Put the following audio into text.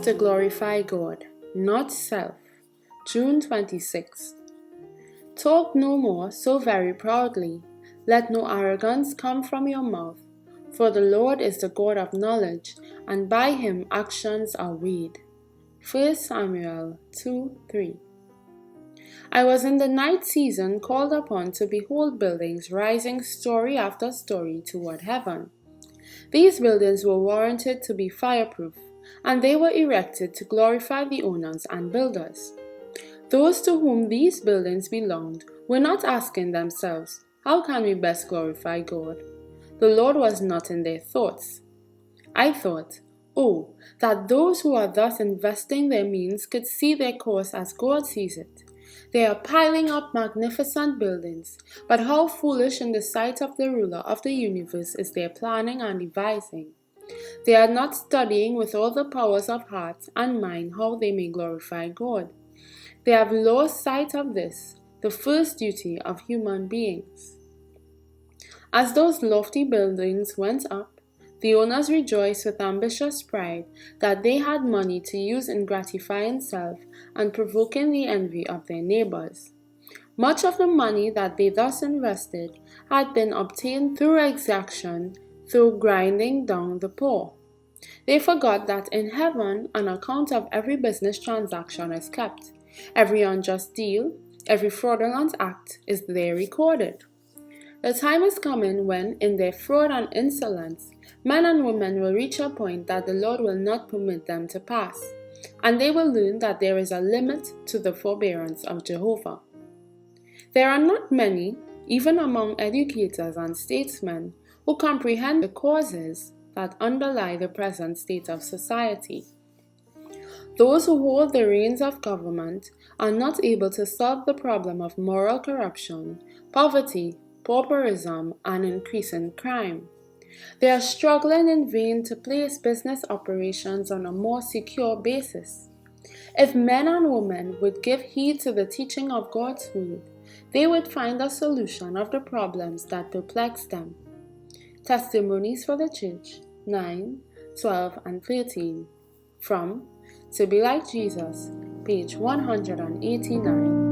to glorify God, not self. June 26th. Talk no more so very proudly. Let no arrogance come from your mouth. For the Lord is the God of knowledge, and by him actions are weighed. 1 Samuel 2:3. I was in the night season called upon to behold buildings rising story after story toward heaven. These buildings were warranted to be fireproof, and they were erected to glorify the owners and builders. Those to whom these buildings belonged were not asking themselves, how can we best glorify God? The Lord was not in their thoughts. I thought, oh, that those who are thus investing their means could see their course as God sees it. They are piling up magnificent buildings, but how foolish in the sight of the ruler of the universe is their planning and devising. They are not studying with all the powers of heart and mind how they may glorify God. They have lost sight of this, the first duty of human beings. As those lofty buildings went up, the owners rejoiced with ambitious pride that they had money to use in gratifying self and provoking the envy of their neighbors. Much of the money that they thus invested had been obtained through exaction, through grinding down the poor. They forgot that in heaven an account of every business transaction is kept. Every unjust deal, every fraudulent act is there recorded. The time is coming when, in their fraud and insolence, men and women will reach a point that the Lord will not permit them to pass, and they will learn that there is a limit to the forbearance of Jehovah. There are not many, even among educators and statesmen, who comprehend the causes that underlie the present state of society. Those who hold the reins of government are not able to solve the problem of moral corruption, poverty, pauperism, and increasing crime. They are struggling in vain to place business operations on a more secure basis. If men and women would give heed to the teaching of God's word, they would find a solution of the problems that perplex them. Testimonies for the Church 9, 12, and 13 from To Be Like Jesus, page 189.